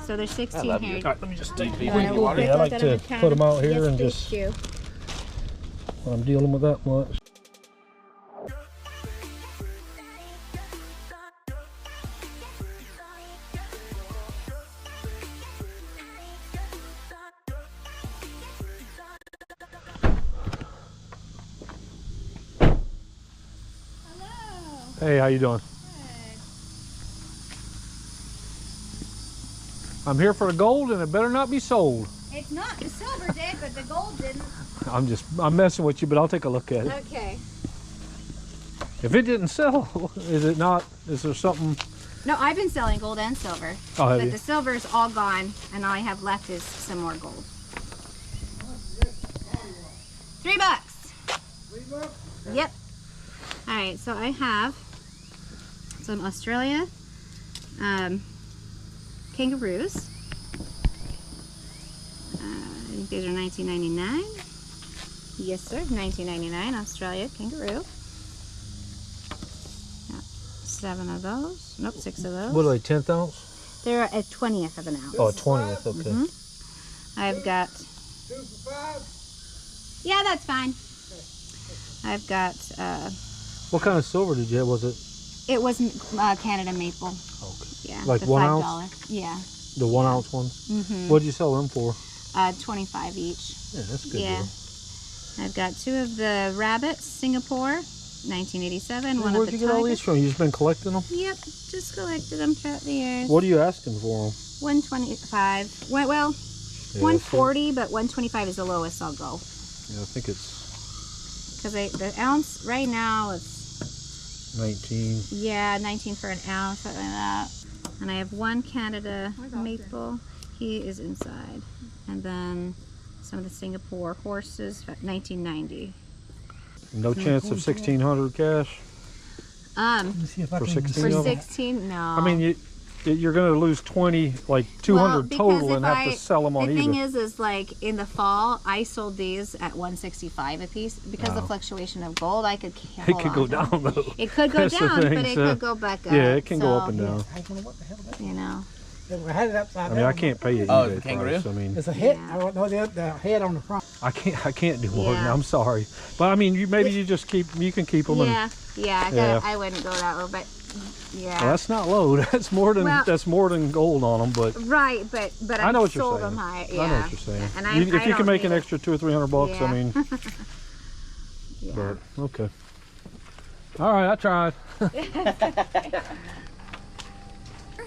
So there's 16 here. Right, let me just take these. Yeah, I like to put them out here and just when I'm dealing with that much. Hey, how you doing? Good. I'm here for the gold, and it better not be sold. It's not. The silver did, but the gold didn't. I'm messing with you, but I'll take a look at it. Okay. If it didn't sell, is it not? Is there something? No, I've been selling gold and silver. Oh, have but you? the silver is all gone, and all I have left is some more gold. $3. $3? Yep. All right, so I have some Australia kangaroos. I think these are $19.99. Yes, sir, $19.99 Australia kangaroo. Got 7 of those. Nope, 6 of those. What are they? 10th ounce? They're a 20th of an ounce. Oh, a 20th. Okay. I've got. 2 for $5? Yeah, that's fine. I've got. What kind of silver did you have? Was it? It was Canada maple. Okay. Yeah. Like the $1 $5. ounce? Yeah. The 1 ounce ones? What did you sell them for? 25 each. Yeah, that's a good. Yeah. Deal. I've got 2 of the rabbits, Singapore, 1987. One Where'd of the you get all these from? You just been collecting them? Yep, just collected them throughout the years. What are you asking for them? 125. Well, Yeah, 140, but 125 is the lowest I'll go. Yeah, I think it's Because the ounce right now it's 19. Yeah, 19 for an ounce, something like that. And I have 1 Canada maple. He is inside. And then some of the Singapore horses, 1990. No chance of 1,600 cash for 16 For of them? 16, no. I mean, you're going to lose 20, like 200 total, and have to sell them on eBay. The thing is like in the fall, I sold these at 165 a piece because of the fluctuation of gold. I could It could go down though. It could go That's the down, thing, but it so- could go back up. Yeah, it can go so, up and down. You know. I mean, I can't pay you Oh, eBay kangaroo? price. I mean, It's a head. Yeah. I don't know the head on the front. I can't do more than that. Yeah. I'm sorry, but I mean, you just can keep them. Yeah, Yeah. I wouldn't go that low, but yeah. Well, that's not low. That's more than gold on them. But Right, but I know what you're sold saying. them high. Yeah. I know what you're saying. And if you don't can make an need it. extra $200 or $300, Yeah. I mean, Yeah. but okay. All right, I tried. We're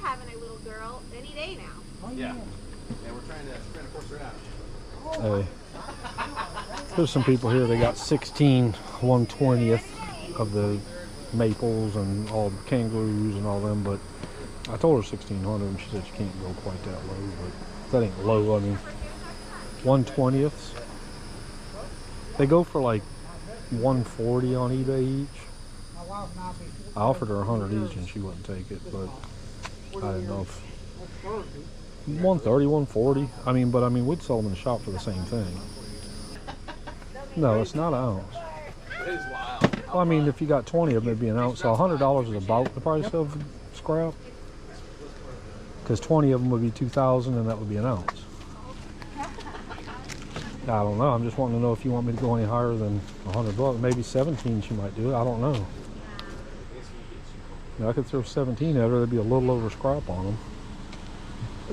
having a little girl any day now. Yeah. Yeah, we're trying to force her out. Hey, there's some people here. They got 16 1/20th of the maples and all the kangaroos and all them, but I told her 1,600 and she said she can't go quite that low, but that ain't low. I mean, 1/20ths, they go for like 140 on eBay each. I offered her 100 each and she wouldn't take it, but I didn't know if 130, 140. I mean, but I mean, we'd sell them in the shop for the same thing. No, it's not an ounce. It is wild. Well, I mean, if you got 20 of them, it'd be an ounce. So $100 is about the price of scrap. Because 20 of them would be 2,000, and that would be an ounce. I don't know. I'm just wanting to know if you want me to go any higher than $100. Maybe 17 she might do it. I don't know. I could throw 17 at her. There'd be a little over scrap on them.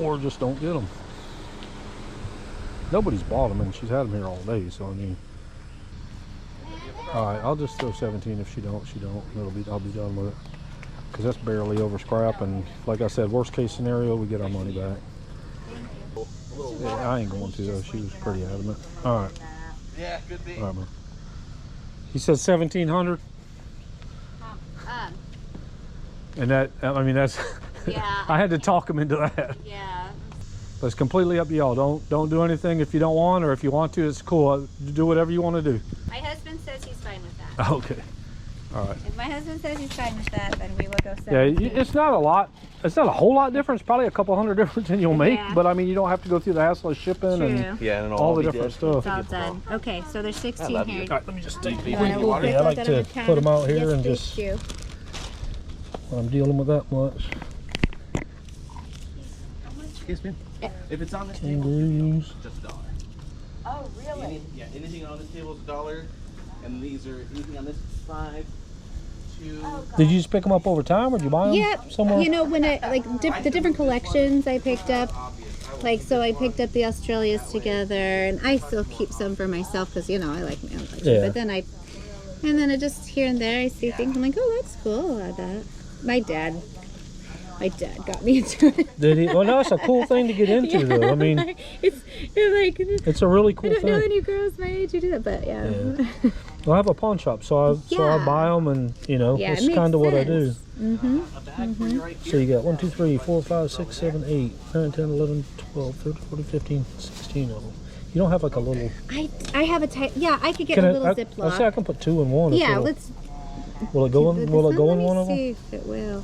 Or just don't get them. Nobody's bought them, and she's had them here all day. So I mean, all right, I'll just throw 17. If she don't, she don't. I'll be done with it. Because that's barely over scrap, and like I said, worst case scenario, we get our money back. Yeah, I ain't going to though. She was pretty adamant. All right. Yeah, could be. All right, man. He said 1,700, and that, I mean, that's. Yeah. I had to talk him into that. Yeah. But it's completely up to y'all. Don't do anything if you don't want, or if you want to, it's cool. Do whatever you want to do. My husband says he's fine with that. Okay. All right. If my husband says he's fine with that, then we will go 17. Yeah, it's not a lot. It's not a whole lot difference. Probably a couple hundred difference than you'll make. Yeah. But I mean, you don't have to go through the hassle of shipping True. and Yeah, and all the different stuff. It's all done. Okay, so there's 16 here. All right, let me just take these. You wanna Yeah, I like put to them in put them out here yes, and please just do. when I'm dealing with that much. Yes, ma'am. If it's on this Kangaroos. just $1. Oh, really? Anything on this table is $1, and these are anything on this is 5, 2. Did you just pick them up over time, or did you buy them Yep. somewhere? You know, when I like the different collections I picked up, like so I picked up the Australias together, and I still keep some for myself because you know I like my own collection. Yeah. But then I just here and there I see things. I'm like, oh, that's cool. I like that. My dad got me into it. Did he? Well, no, it's a cool thing to get into, though. I mean, it's a really cool I don't know thing. any girls my age who do that, but yeah. Yeah. Well, I have a pawn shop, so I buy them, and you know, Yeah, it's it makes kind of what I do. sense. So you got 1, 2, 3, 4, 5, 6, 7, 8, 9, 10, 11, 12, 13, 14, 15, 16 of them. You don't have like a little. I have a type. Yeah, I could get a little I Ziploc. say I can put 2 in one. Yeah, it'll- let's. Will it go in? Will it go in one of them? Let me see if it will.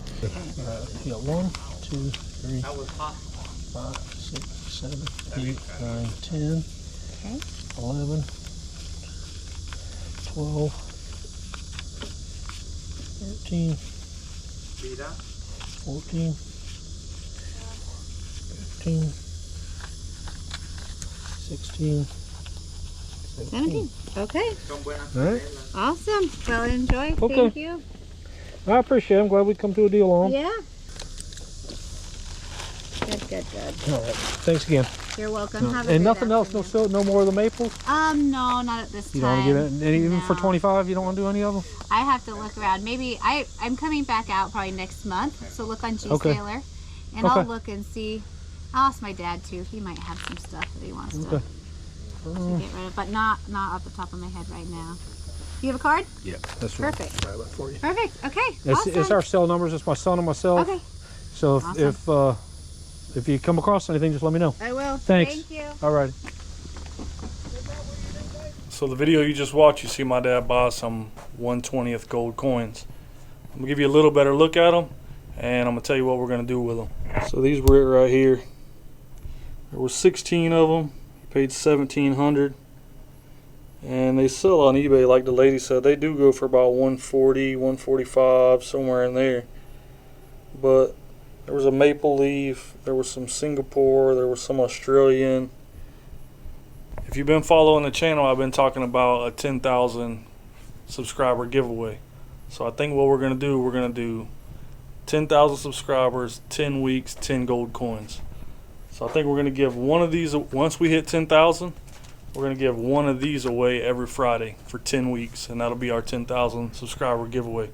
You got 1, 2, 3, 5, 6, 7, 8, 9, 10, Okay. 11, 12, 13, 14, 15, 16, 17. Okay. All right. Awesome. Well, enjoy. Okay. Thank you. I appreciate it. I'm glad we come to a deal on. Yeah. Good. All right. Thanks again. You're welcome. Have a And good nothing else? afternoon. No more of the maples? No, not at this You time. don't want to get it? Even for No. 25, you don't want to do any of them? I have to look around. Maybe I'm coming back out probably next month. So look on Okay. G-Sailor. And Okay. I'll look and see. I'll ask my dad too. He might have some stuff that he wants to Okay. get rid of. But not off the top of my head right now. You have a card? Yeah. That's right. Perfect. Grab that for you. Perfect. Okay. It's, Awesome. it's our cell numbers. It's my son and myself. Okay. So Awesome. if you come across anything, just let me know. I will. Thanks. Thank you. All right. So the video you just watched, you see my dad buy some 1/20th gold coins. I'm gonna give you a little better look at them, and I'm gonna tell you what we're gonna do with them. So these were it right here. There were 16 of them. Paid $1,700, and they sell on eBay like the lady said. They do go for about 140, 145, somewhere in there. But there was a maple leaf, there was some Singapore, there was some Australian. If you've been following the channel, I've been talking about a 10,000 subscriber giveaway. So I think what we're going to do 10,000 subscribers, 10 weeks, 10 gold coins. So I think we're going to give one of these, once we hit 10,000, we're going to give one of these away every Friday for 10 weeks. And that'll be our 10,000 subscriber giveaway.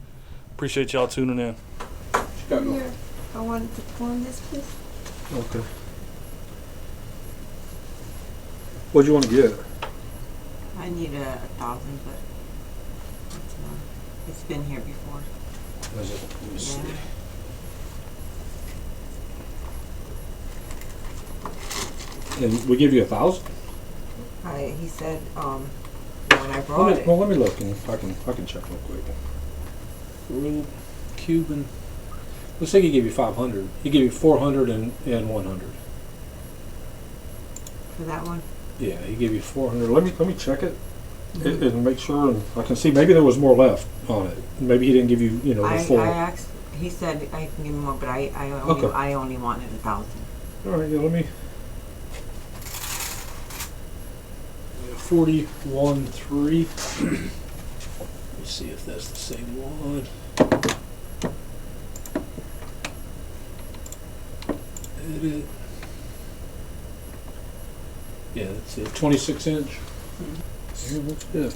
Appreciate y'all tuning in. Here, I wanted to form this, please. Okay. What'd you want to get? I need 1,000, but it's been here before. Is it? Let me see. Yeah. And we give you 1,000? He said when I brought it. Let me look, and I can check real quick. Rule Cuban. Let's say he gave you 500. He gave you 400 and 100. For that one. Yeah, he gave you 400. Let me check it and make sure, and I can see maybe there was more left on it. Maybe he didn't give you, the full. I asked. He said I can give him more, but I only wanted 1,000. All right, yeah, let me. 41.3. Let me see if that's the same one. Edit. Yeah, that's it. 26 inch. Yeah, that's good.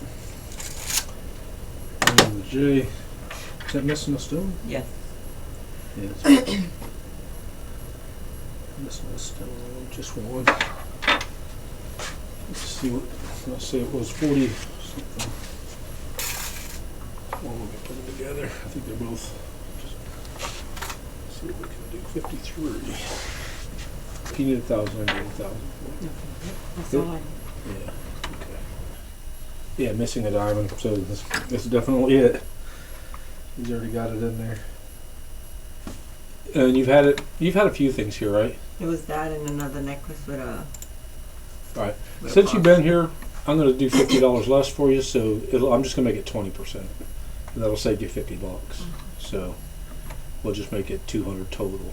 And the J. Is that missing a stone? Yes. Yeah, it's missing a stone. Just one. Let's see what. Let's say it was 40 something. Well, we can put them together. I think they're both. Let's see what we can do. 53. If you need 1,000, I need 1,000. That's all I need. Yeah. Okay. Yeah, missing a diamond. So this is definitely it. He's already got it in there. And you've had a few things here, right? It was that and another necklace with a. All right. with a Since you've box. been here, I'm going to do $50 less for you. So I'm just going to make it 20%. And that'll save you $50. So we'll just make it $200 total.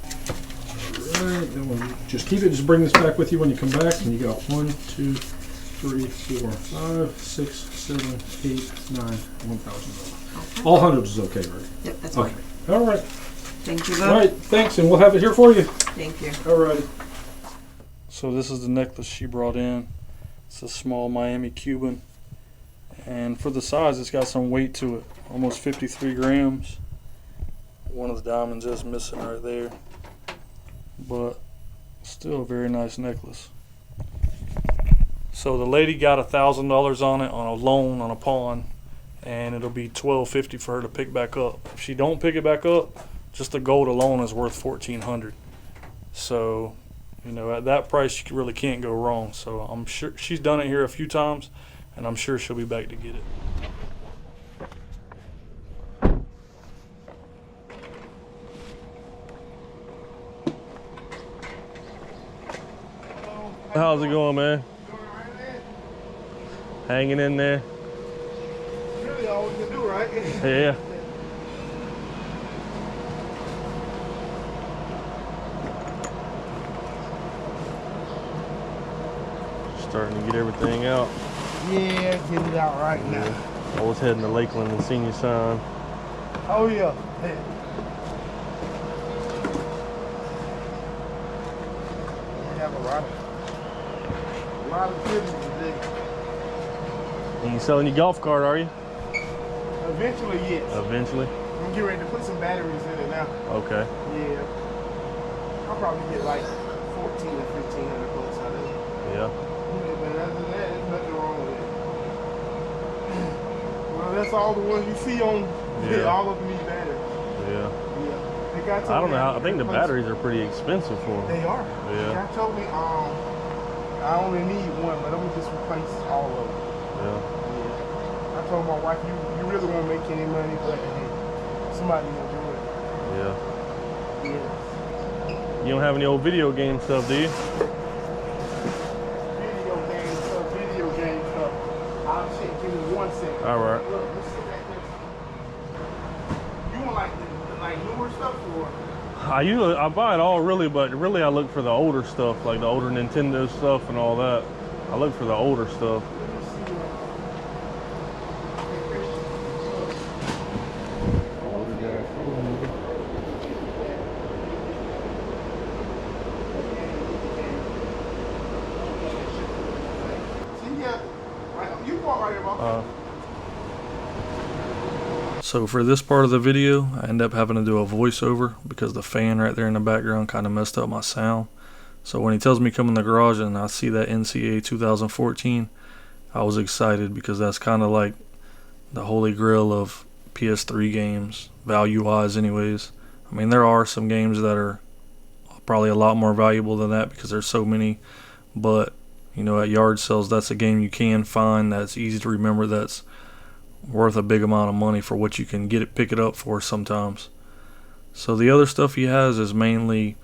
All right. Alright, then we'll just keep it. Just bring this back with you when you come back. And you got 1, 2, 3, 4, 5, 6, 7, 8, 9, $1,000. All hundreds is okay, right? Yep, that's Okay. fine. All right. Thank you, All though. right. Thanks, and we'll have it here for you. Thank you. All right. So this is the necklace she brought in. It's a small Miami Cuban. And for the size, it's got some weight to it. Almost 53 grams. One of the diamonds is missing right there. But still a very nice necklace. So the lady got $1,000 on it on a loan on a pawn. And it'll be $1,250 for her to pick back up. If she don't pick it back up, just the gold alone is worth $1,400. So, you know, at that price, you really can't go wrong. So I'm sure she's done it here a few times, and I'm sure she'll be back to get it. How's it going, man? Hanging in there. Really all we can do, right? Yeah. Starting to get everything out. Yeah, get it out right now. I was heading to Lakeland and Senior Sign. Oh yeah. Hey. We have a lot of business today. And you selling your golf cart, are you? Eventually, yes. Eventually. I'm getting ready to put some batteries in it now. Okay. Yeah. I'll probably get like 14 or 1,500 bucks out of it. Yeah. But other than that, there's nothing wrong with it. Well, that's all the ones you see on. Yeah. All of them need batteries. Yeah. Yeah. The guy told I don't me know how. I think the replace- batteries are pretty expensive for them. They are. Yeah. The guy told me I only need one, but I'm gonna just replace all of them. Yeah. Yeah. I told my wife, you really won't make any money, but hey, somebody will do it. Yeah. Yeah. You don't have any old video game stuff, do you? Video game stuff. I'll check. Give me 1 second. All right. Look, let's sit back there. You want like the newer stuff or? I buy it all really, but really I look for the older stuff, like the older Nintendo stuff and all that. I look for the older stuff. Let me see. See, yeah. Right, you walk right here, boss. So for this part of the video, I end up having to do a voiceover because the fan right there in the background kind of messed up my sound. So when he tells me come in the garage and I see that NCAA 2014, I was excited because that's kind of like the holy grail of PS3 games, value-wise anyways. I mean, there are some games that are probably a lot more valuable than that because there's so many, but you know, at yard sales, that's a game you can find that's easy to remember, that's worth a big amount of money for what you can pick it up for sometimes. So the other stuff he has is mainly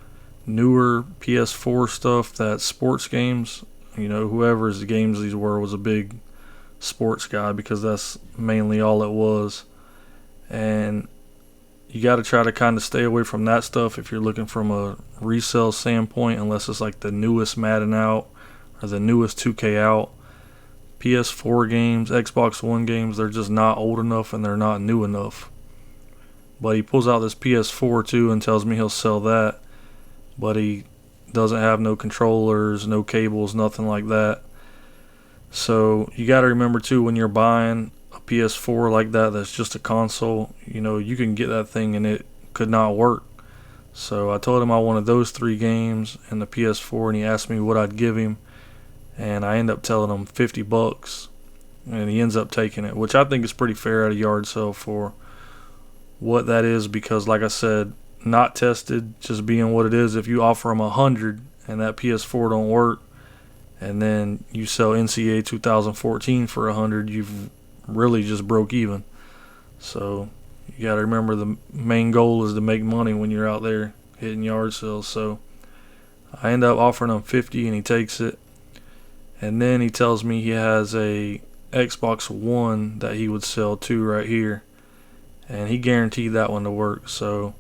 newer PS4 stuff, that's sports games. You know, whoever's games these were was a big sports guy because that's mainly all it was. And you got to try to kind of stay away from that stuff if you're looking from a resale standpoint, unless it's like the newest Madden out or the newest 2K out. PS4 games, Xbox One games, they're just not old enough and they're not new enough. But he pulls out this PS4 too and tells me he'll sell that, but he doesn't have no controllers, no cables, nothing like that. So you got to remember too, when you're buying a PS4 like that, that's just a console, you know, you can get that thing and it could not work. So I told him I wanted those 3 games and the PS4, and he asked me what I'd give him. And I end up telling him $50, and he ends up taking it, which I think is pretty fair at a yard sale for what that is, because like I said, not tested, just being what it is. If you offer him 100 and that PS4 don't work, and then you sell NCAA 2014 for 100, you've really just broke even. So you got to remember the main goal is to make money when you're out there hitting yard sales. So I end up offering him 50 and he takes it. And then he tells me he has a Xbox One that he would sell too right here. And he guaranteed that one to work. So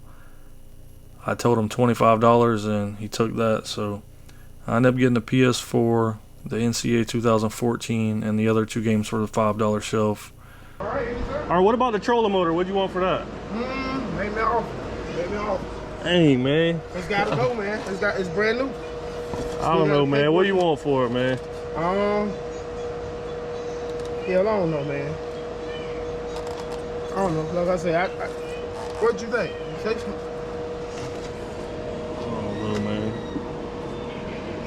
I told him $25 and he took that. So I ended up getting the PS4, the NCAA 2014, and the other 2 games for the $5 shelf. All right, All right, what about the trolling motor? What'd you want for that? make me off. Make me off. Hey, man. It's gotta go, man. It's brand new. I don't know, man. What do you want for it, man? Yeah, I don't know, man. I don't know. Like I said, what you think? I don't know, man.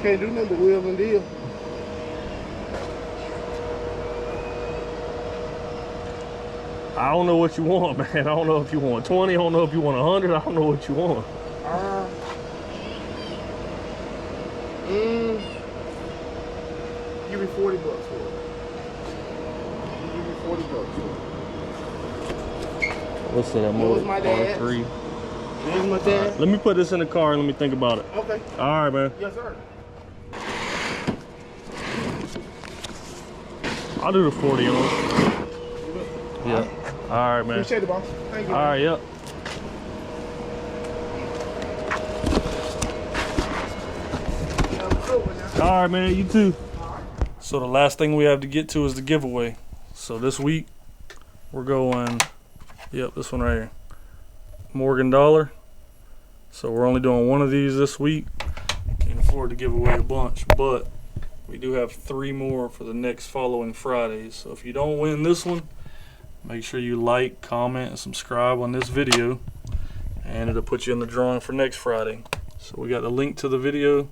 Can't do nothing but wheel and deal. I don't know what you want, man. I don't know if you want 20. I don't know if you want 100. I don't know what you want. Give me $40 for it. Give me $40 for it. What's that motor? was my dad's. R3. There's my dad. Let me put this in the car and let me think about it. Okay. All right, man. Yes, sir. I'll do the 40 on it. Yeah. All right, man. Appreciate it, boss. Thank you. All right, yep. All right, man. You too. So the last thing we have to get to is the giveaway. So this week we're going, yep, this one right here, Morgan Dollar. So we're only doing one of these this week. Can't afford to give away a bunch, but we do have 3 more for the next following Fridays. So if you don't win this one, make sure you like, comment, and subscribe on this video, and it'll put you in the drawing for next Friday. So we got the link to the video.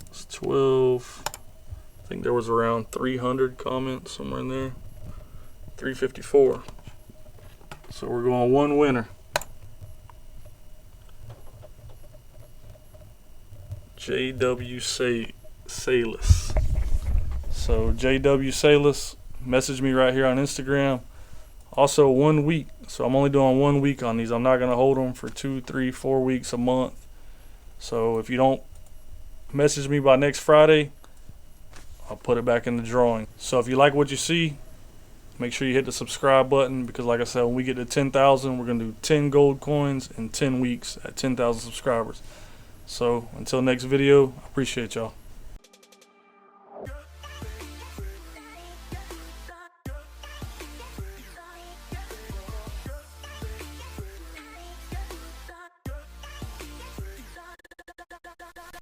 It's 12. I think there was around 300 comments, somewhere in there. 354. So we're going one winner. JW Salis. So JW Salis, message me right here on Instagram. Also 1 week. So I'm only doing 1 week on these. I'm not going to hold them for 2, 3, 4 weeks, a month. So if you don't message me by next Friday, I'll put it back in the drawing. So if you like what you see, make sure you hit the subscribe button, because like I said, when we get to 10,000, we're going to do 10 gold coins in 10 weeks at 10,000 subscribers. So until next video, I appreciate y'all.